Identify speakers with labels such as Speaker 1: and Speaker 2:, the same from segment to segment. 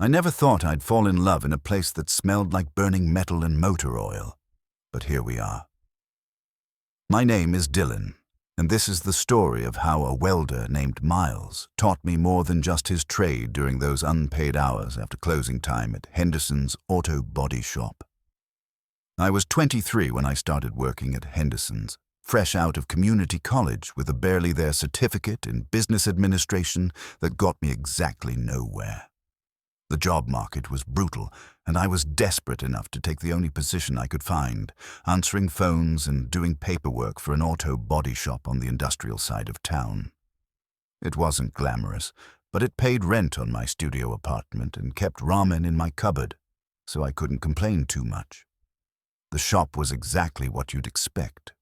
Speaker 1: I never thought I'd fall in love in a place that smelled like burning metal and motor oil, but here we are. My name is Dylan, and this is the story of how a welder named Miles taught me more than just his trade during those unpaid hours after closing time at Henderson's auto body shop. I was 23 when I started working at Henderson's, fresh out of community college with a barely there certificate in business administration that got me exactly nowhere. The job market was brutal, and I was desperate enough to take the only position I could find, answering phones and doing paperwork for an auto body shop on the industrial side of town. It wasn't glamorous, but it paid rent on my studio apartment and kept ramen in my cupboard, so I couldn't complain too much. The shop was exactly what you'd expect.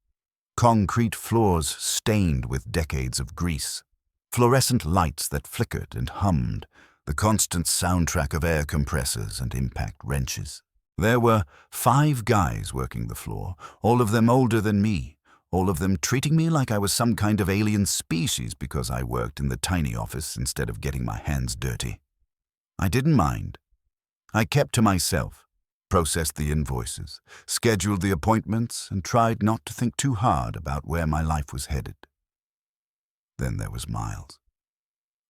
Speaker 1: Concrete floors stained with decades of grease, fluorescent lights that flickered and hummed, the constant soundtrack of air compressors and impact wrenches. There were 5 guys working the floor, all of them older than me, all of them treating me like I was some kind of alien species because I worked in the tiny office instead of getting my hands dirty. I didn't mind. I kept to myself, processed the invoices, scheduled the appointments, and tried not to think too hard about where my life was headed. Then there was Miles.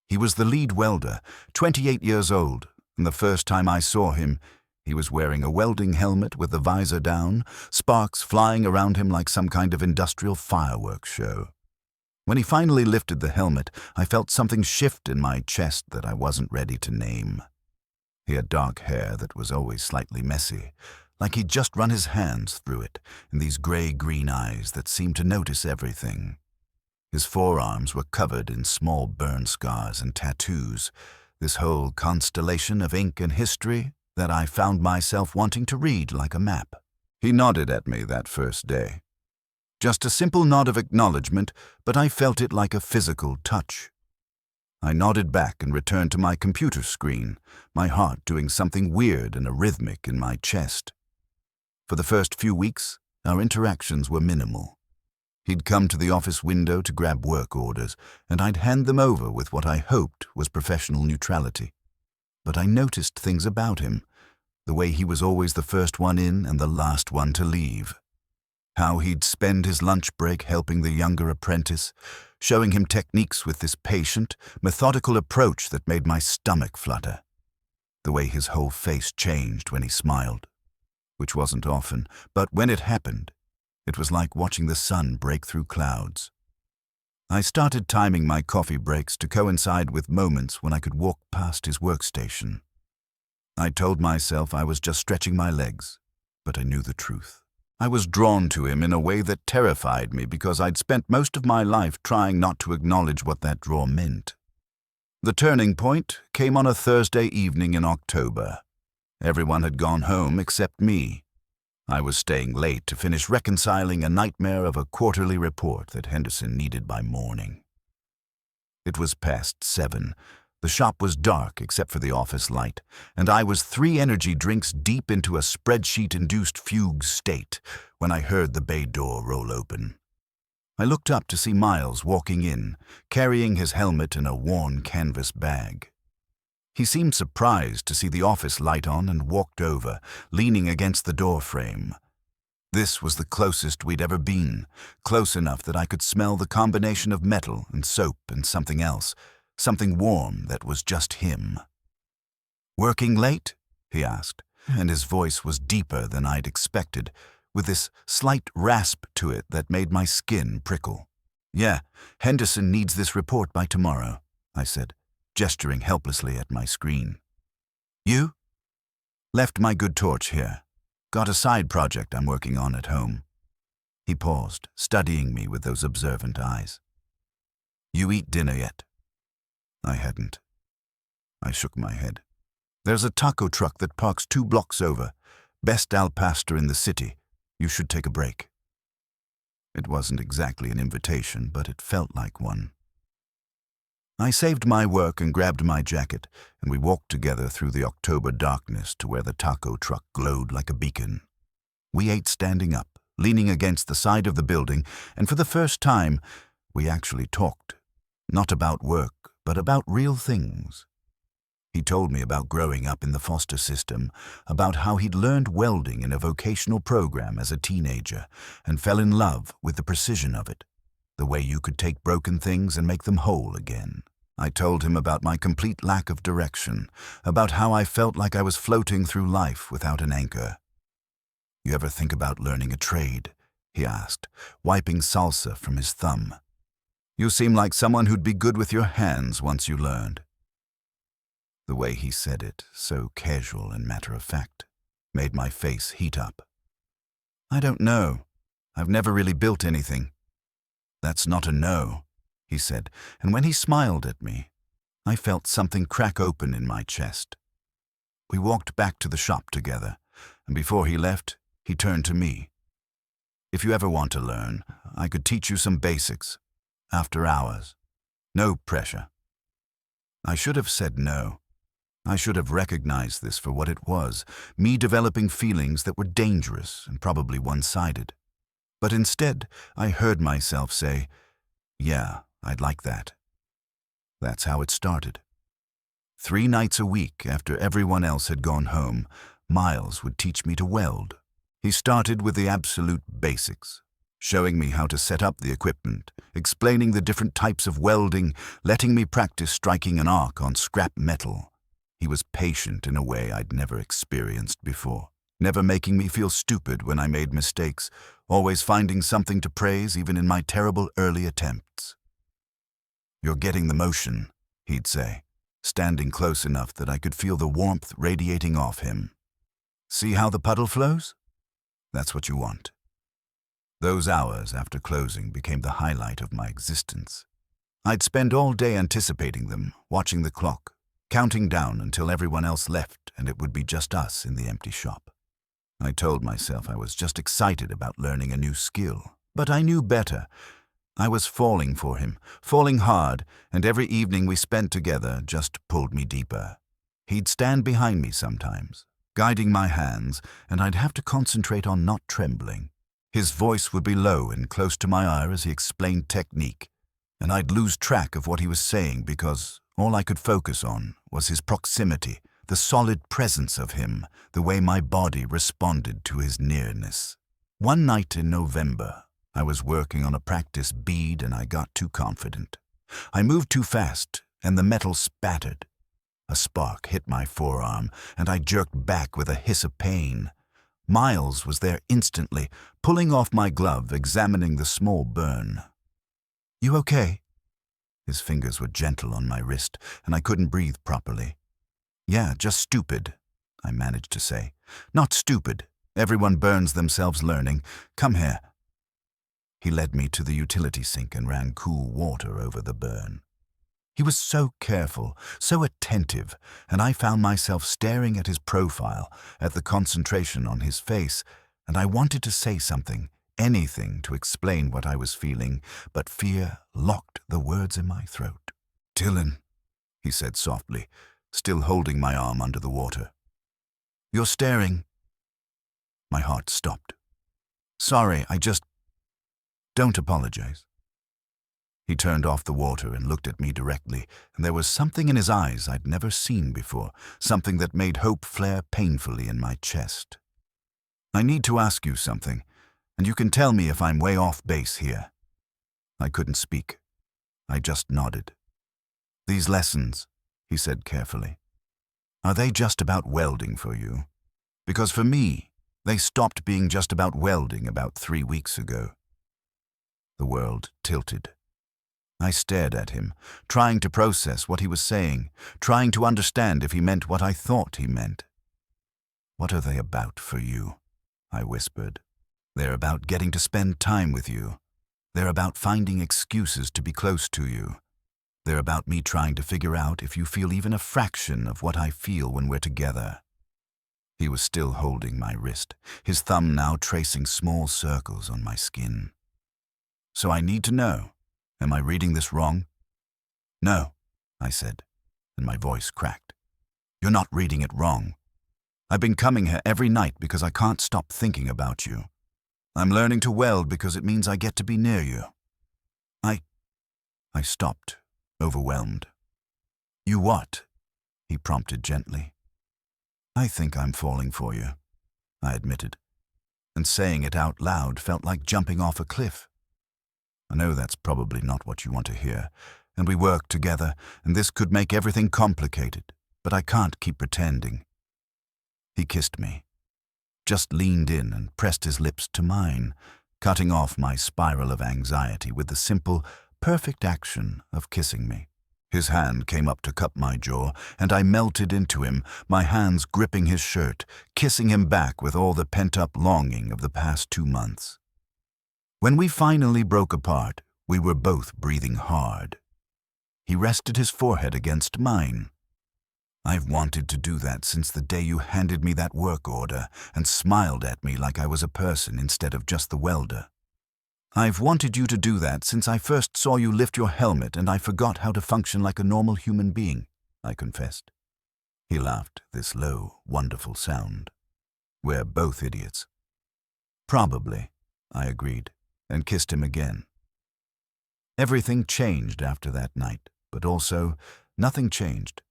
Speaker 1: He was the lead welder, 28 years old, and the first time I saw him, he was wearing a welding helmet with the visor down, sparks flying around him like some kind of industrial fireworks show. When he finally lifted the helmet, I felt something shift in my chest that I wasn't ready to name. He had dark hair that was always slightly messy, like he'd just run his hands through it, and these gray-green eyes that seemed to notice everything. His forearms were covered in small burn scars and tattoos, this whole constellation of ink and history that I found myself wanting to read like a map. He nodded at me that first day. Just a simple nod of acknowledgement, but I felt it like a physical touch. I nodded back and returned to my computer screen, my heart doing something weird and arrhythmic in my chest. For the first few weeks, our interactions were minimal. He'd come to the office window to grab work orders, and I'd hand them over with what I hoped was professional neutrality. But I noticed things about him, the way he was always the first one in and the last one to leave. How he'd spend his lunch break helping the younger apprentice, showing him techniques with this patient, methodical approach that made my stomach flutter. The way his whole face changed when he smiled, which wasn't often, but when it happened, it was like watching the sun break through clouds. I started timing my coffee breaks to coincide with moments when I could walk past his workstation. I told myself I was just stretching my legs, but I knew the truth. I was drawn to him in a way that terrified me because I'd spent most of my life trying not to acknowledge what that draw meant. The turning point came on a Thursday evening in October. Everyone had gone home except me. I was staying late to finish reconciling a nightmare of a quarterly report that Henderson needed by morning. It was past 7. The shop was dark except for the office light, and I was 3 energy drinks deep into a spreadsheet-induced fugue state when I heard the bay door roll open. I looked up to see Miles walking in, carrying his helmet in a worn canvas bag. He seemed surprised to see the office light on and walked over, leaning against the door frame. This was the closest we'd ever been, close enough that I could smell the combination of metal and soap and something else, something warm that was just him. "Working late?" he asked, and his voice was deeper than I'd expected, with this slight rasp to it that made my skin prickle. "Yeah, Henderson needs this report by tomorrow," I said, gesturing helplessly at my screen. "You?" "Left my good torch here. Got a side project I'm working on at home." He paused, studying me with those observant eyes. "You eat dinner yet?" I hadn't. I shook my head. "There's a taco truck that parks 2 blocks over. Best al pastor in the city. You should take a break." It wasn't exactly an invitation, but it felt like one. I saved my work and grabbed my jacket, and we walked together through the October darkness to where the taco truck glowed like a beacon. We ate standing up, leaning against the side of the building, and for the first time, we actually talked. Not about work, but about real things. He told me about growing up in the foster system, about how he'd learned welding in a vocational program as a teenager and fell in love with the precision of it, the way you could take broken things and make them whole again. I told him about my complete lack of direction, about how I felt like I was floating through life without an anchor. "You ever think about learning a trade?" he asked, wiping salsa from his thumb. "You seem like someone who'd be good with your hands once you learned." The way he said it, so casual and matter-of-fact, made my face heat up. "I don't know. I've never really built anything." "That's not a no," he said, and when he smiled at me, I felt something crack open in my chest. We walked back to the shop together, and before he left, he turned to me. "If you ever want to learn, I could teach you some basics. After hours. No pressure." I should have said no. I should have recognized this for what it was, me developing feelings that were dangerous and probably one-sided. But instead, I heard myself say, "Yeah, I'd like that." That's how it started. 3 nights a week after everyone else had gone home, Miles would teach me to weld. He started with the absolute basics, showing me how to set up the equipment, explaining the different types of welding, letting me practice striking an arc on scrap metal. He was patient in a way I'd never experienced before, never making me feel stupid when I made mistakes, always finding something to praise even in my terrible early attempts. "You're getting the motion," he'd say, standing close enough that I could feel the warmth radiating off him. "See how the puddle flows? That's what you want." Those hours after closing became the highlight of my existence. I'd spend all day anticipating them, watching the clock, counting down until everyone else left and it would be just us in the empty shop. I told myself I was just excited about learning a new skill, but I knew better. I was falling for him, falling hard, and every evening we spent together just pulled me deeper. He'd stand behind me sometimes, guiding my hands, and I'd have to concentrate on not trembling. His voice would be low and close to my ear as he explained technique, and I'd lose track of what he was saying because all I could focus on was his proximity, the solid presence of him, the way my body responded to his nearness. One night in November, I was working on a practice bead and I got too confident. I moved too fast and the metal spattered. A spark hit my forearm and I jerked back with a hiss of pain. Miles was there instantly, pulling off my glove, examining the small burn. "You okay?" His fingers were gentle on my wrist, and I couldn't breathe properly. "Yeah, just stupid," I managed to say. "Not stupid. Everyone burns themselves learning. Come here." He led me to the utility sink and ran cool water over the burn. He was so careful, so attentive, and I found myself staring at his profile, at the concentration on his face, and I wanted to say something, anything to explain what I was feeling, but fear locked the words in my throat. "Dylan," he said softly, still holding my arm under the water. "You're staring." My heart stopped. "Sorry, Don't apologize." He turned off the water and looked at me directly, and there was something in his eyes I'd never seen before, something that made hope flare painfully in my chest. "I need to ask you something, and you can tell me if I'm way off base here." I couldn't speak. I just nodded. "These lessons," he said carefully, "are they just about welding for you? Because for me, they stopped being just about welding about 3 weeks ago." The world tilted. I stared at him, trying to process what he was saying, trying to understand if he meant what I thought he meant. "What are they about for you?" I whispered. "They're about getting to spend time with you. They're about finding excuses to be close to you. They're about me trying to figure out if you feel even a fraction of what I feel when we're together." He was still holding my wrist, his thumb now tracing small circles on my skin. "So I need to know. Am I reading this wrong?" "No," I said, and my voice cracked. "You're not reading it wrong. I've been coming here every night because I can't stop thinking about you. I'm learning to weld because it means I get to be near you." I stopped, overwhelmed. "You what?" he prompted gently. I think I'm falling for you, I admitted, and saying it out loud felt like jumping off a cliff. I know that's probably not what you want to hear, and we work together, and this could make everything complicated, but I can't keep pretending. He kissed me, just leaned in and pressed his lips to mine, cutting off my spiral of anxiety with the simple, perfect action of kissing me. His hand came up to cup my jaw, and I melted into him, my hands gripping his shirt, kissing him back with all the pent-up longing of the past 2 months. When we finally broke apart, we were both breathing hard. He rested his forehead against mine. I've wanted to do that since the day you handed me that work order and smiled at me like I was a person instead of just the welder. I've wanted you to do that since I first saw you lift your helmet and I forgot how to function like a normal human being, I confessed. He laughed, this low, wonderful sound. We're both idiots. Probably, I agreed, and kissed him again. Everything changed after that night, but also nothing changed.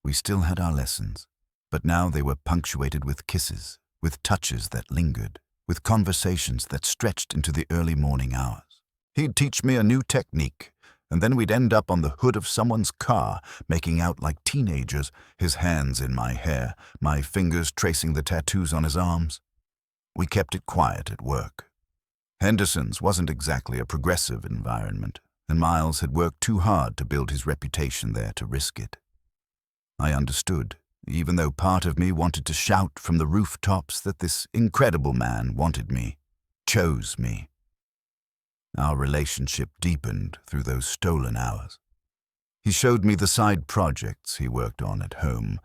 Speaker 1: We still had our lessons, but now they were punctuated with kisses, with touches that lingered, with conversations that stretched into the early morning hours. He'd teach me a new technique, and then we'd end up on the hood of someone's car, making out like teenagers, his hands in my hair, my fingers tracing the tattoos on his arms. We kept it quiet at work. Henderson's wasn't exactly a progressive environment, and Miles had worked too hard to build his reputation there to risk it. I understood, even though part of me wanted to shout from the rooftops that this incredible man wanted me, chose me. Our relationship deepened through those stolen hours. He showed me the side projects he worked on at home,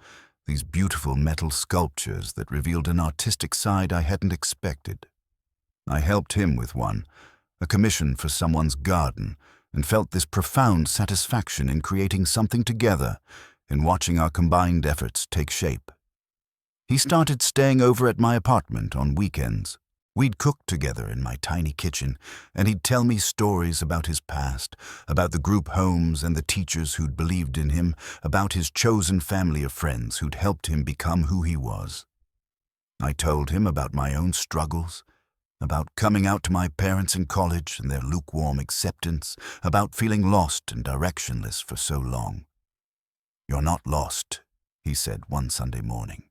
Speaker 1: these beautiful metal sculptures that revealed an artistic side I hadn't expected. I helped him with one, a commission for someone's garden, and felt this profound satisfaction in creating something together, in watching our combined efforts take shape. He started staying over at my apartment on weekends. We'd cook together in my tiny kitchen, and he'd tell me stories about his past, about the group homes and the teachers who'd believed in him, about his chosen family of friends who'd helped him become who he was. I told him about my own struggles, about coming out to my parents in college and their lukewarm acceptance, about feeling lost and directionless for so long. "You're not lost," he said one Sunday morning.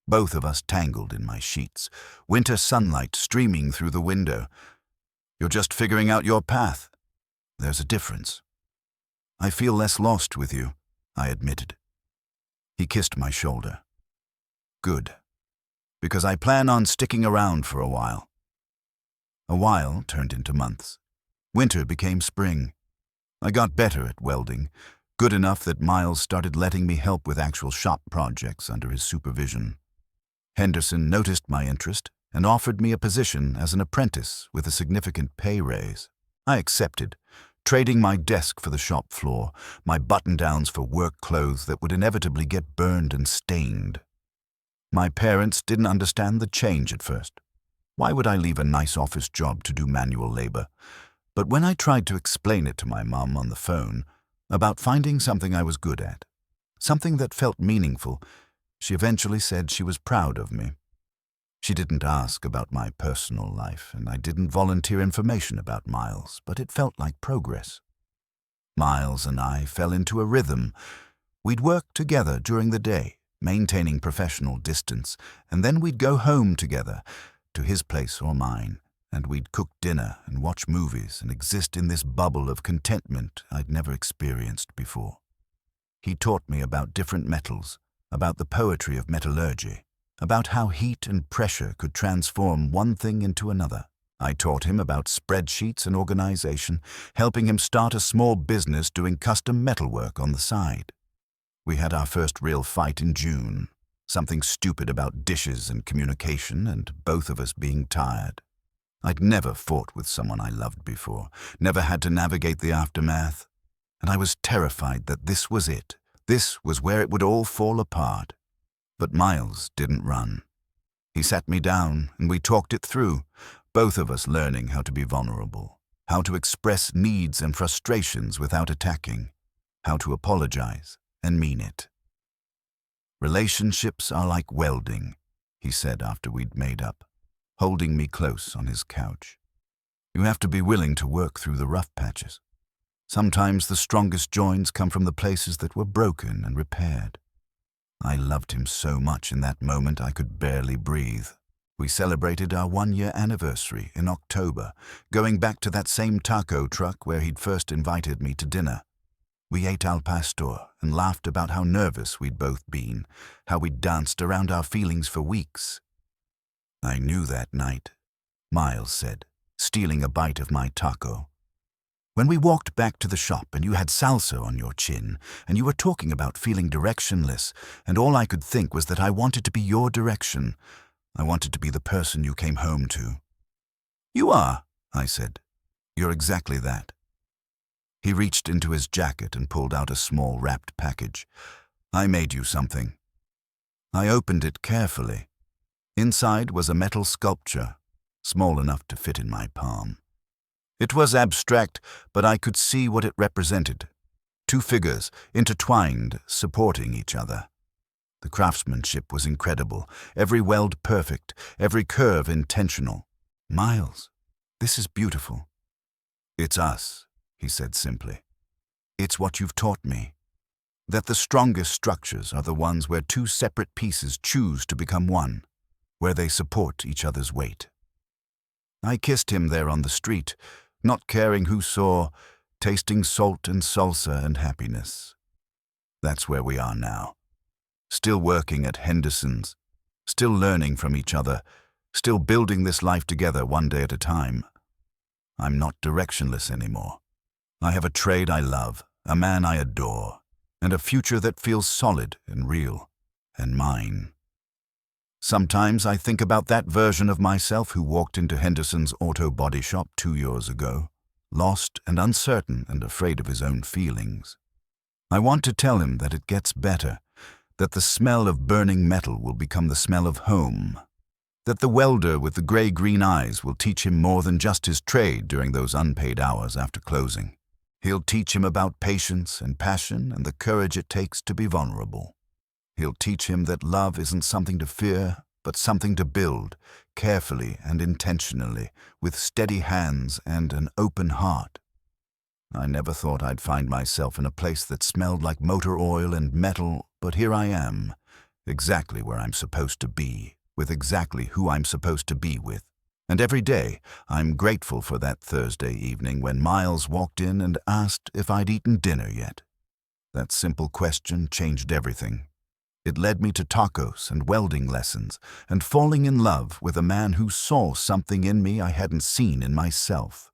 Speaker 1: Both of us tangled in my sheets, winter sunlight streaming through the window. "You're just figuring out your path. There's a difference." "I feel less lost with you," I admitted. He kissed my shoulder. "Good, because I plan on sticking around for a while." A while turned into months. Winter became spring. I got better at welding, good enough that Miles started letting me help with actual shop projects under his supervision. Henderson noticed my interest and offered me a position as an apprentice with a significant pay raise. I accepted, trading my desk for the shop floor, my button-downs for work clothes that would inevitably get burned and stained. My parents didn't understand the change at first. Why would I leave a nice office job to do manual labor? But when I tried to explain it to my mom on the phone, about finding something I was good at, something that felt meaningful, she eventually said she was proud of me. She didn't ask about my personal life, and I didn't volunteer information about Miles, but it felt like progress. Miles and I fell into a rhythm. We'd work together during the day, maintaining professional distance, and then we'd go home together, to his place or mine, and we'd cook dinner and watch movies and exist in this bubble of contentment I'd never experienced before. He taught me about different metals, about the poetry of metallurgy, about how heat and pressure could transform one thing into another. I taught him about spreadsheets and organization, helping him start a small business doing custom metalwork on the side. We had our first real fight in June, something stupid about dishes and communication and both of us being tired. I'd never fought with someone I loved before, never had to navigate the aftermath, and I was terrified that this was it. This was where it would all fall apart. But Miles didn't run. He sat me down and we talked it through, both of us learning how to be vulnerable, how to express needs and frustrations without attacking, how to apologize and mean it. "Relationships are like welding," he said after we'd made up, holding me close on his couch. "You have to be willing to work through the rough patches. Sometimes the strongest joins come from the places that were broken and repaired." I loved him so much in that moment I could barely breathe. We celebrated our 1-year anniversary in October, going back to that same taco truck where he'd first invited me to dinner. We ate al pastor and laughed about how nervous we'd both been, how we'd danced around our feelings for weeks. "I knew that night," Miles said, stealing a bite of my taco. "When we walked back to the shop and you had salsa on your chin and you were talking about feeling directionless, and all I could think was that I wanted to be your direction. I wanted to be the person you came home to." "You are," I said. "You're exactly that." He reached into his jacket and pulled out a small wrapped package. "I made you something." I opened it carefully. Inside was a metal sculpture, small enough to fit in my palm. It was abstract, but I could see what it represented. 2 figures, intertwined, supporting each other. The craftsmanship was incredible, every weld perfect, every curve intentional. "Miles, this is beautiful." "It's us," he said simply. "It's what you've taught me. That the strongest structures are the ones where 2 separate pieces choose to become one, where they support each other's weight." I kissed him there on the street, not caring who saw, tasting salt and salsa and happiness. That's where we are now. Still working at Henderson's, still learning from each other, still building this life together one day at a time. I'm not directionless anymore. I have a trade I love, a man I adore, and a future that feels solid and real, and mine. Sometimes I think about that version of myself who walked into Henderson's auto body shop 2 years ago, lost and uncertain and afraid of his own feelings. I want to tell him that it gets better, that the smell of burning metal will become the smell of home, that the welder with the gray-green eyes will teach him more than just his trade during those unpaid hours after closing. He'll teach him about patience and passion and the courage it takes to be vulnerable. He'll teach him that love isn't something to fear, but something to build, carefully and intentionally, with steady hands and an open heart. I never thought I'd find myself in a place that smelled like motor oil and metal, but here I am, exactly where I'm supposed to be, with exactly who I'm supposed to be with. And every day, I'm grateful for that Thursday evening when Miles walked in and asked if I'd eaten dinner yet. That simple question changed everything. It led me to tacos and welding lessons and falling in love with a man who saw something in me I hadn't seen in myself.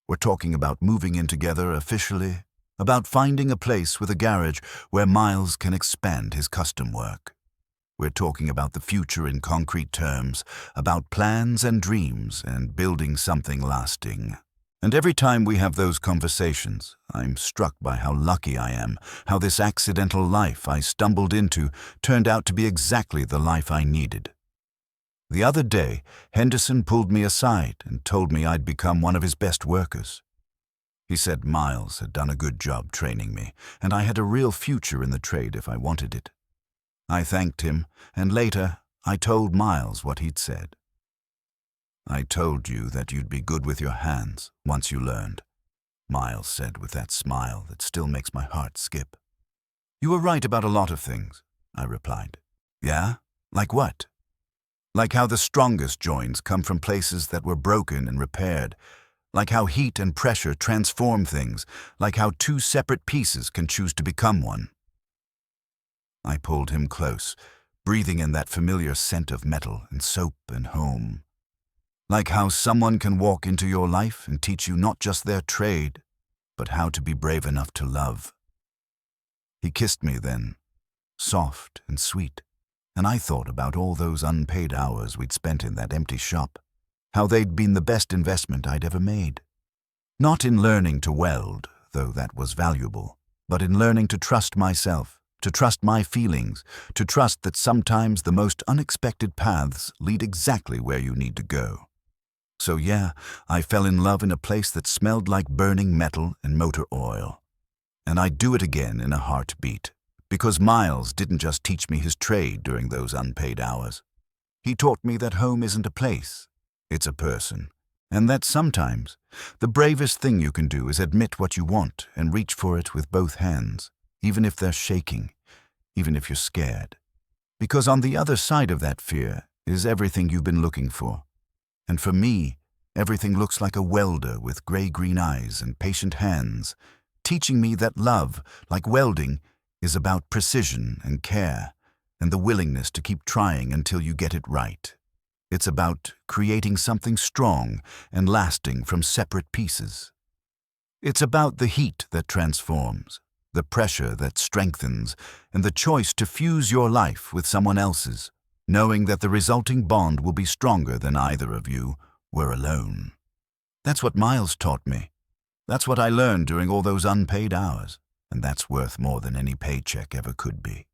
Speaker 1: We're talking about moving in together officially, about finding a place with a garage where Miles can expand his custom work. We're talking about the future in concrete terms, about plans and dreams and building something lasting. And every time we have those conversations, I'm struck by how lucky I am, how this accidental life I stumbled into turned out to be exactly the life I needed. The other day, Henderson pulled me aside and told me I'd become one of his best workers. He said Miles had done a good job training me, and I had a real future in the trade if I wanted it. I thanked him, and later I told Miles what he'd said. "I told you that you'd be good with your hands once you learned," Miles said with that smile that still makes my heart skip. "You were right about a lot of things," I replied. "Yeah? Like what?" "Like how the strongest joints come from places that were broken and repaired, like how heat and pressure transform things, like how 2 separate pieces can choose to become one." I pulled him close, breathing in that familiar scent of metal and soap and home. Like how someone can walk into your life and teach you not just their trade, but how to be brave enough to love. He kissed me then, soft and sweet, and I thought about all those unpaid hours we'd spent in that empty shop, how they'd been the best investment I'd ever made. Not in learning to weld, though that was valuable, but in learning to trust myself, to trust my feelings, to trust that sometimes the most unexpected paths lead exactly where you need to go. So yeah, I fell in love in a place that smelled like burning metal and motor oil. And I'd do it again in a heartbeat, Because Miles didn't just teach me his trade during those unpaid hours. He taught me that home isn't a place, it's a person. And that sometimes the bravest thing you can do is admit what you want and reach for it with both hands, even if they're shaking, even if you're scared. Because on the other side of that fear is everything you've been looking for. And for me, everything looks like a welder with gray-green eyes and patient hands, teaching me that love, like welding, is about precision and care, and the willingness to keep trying until you get it right. It's about creating something strong and lasting from separate pieces. It's about the heat that transforms, the pressure that strengthens, and the choice to fuse your life with someone else's, knowing that the resulting bond will be stronger than either of you were alone. That's what Miles taught me. That's what I learned during all those unpaid hours, and that's worth more than any paycheck ever could be.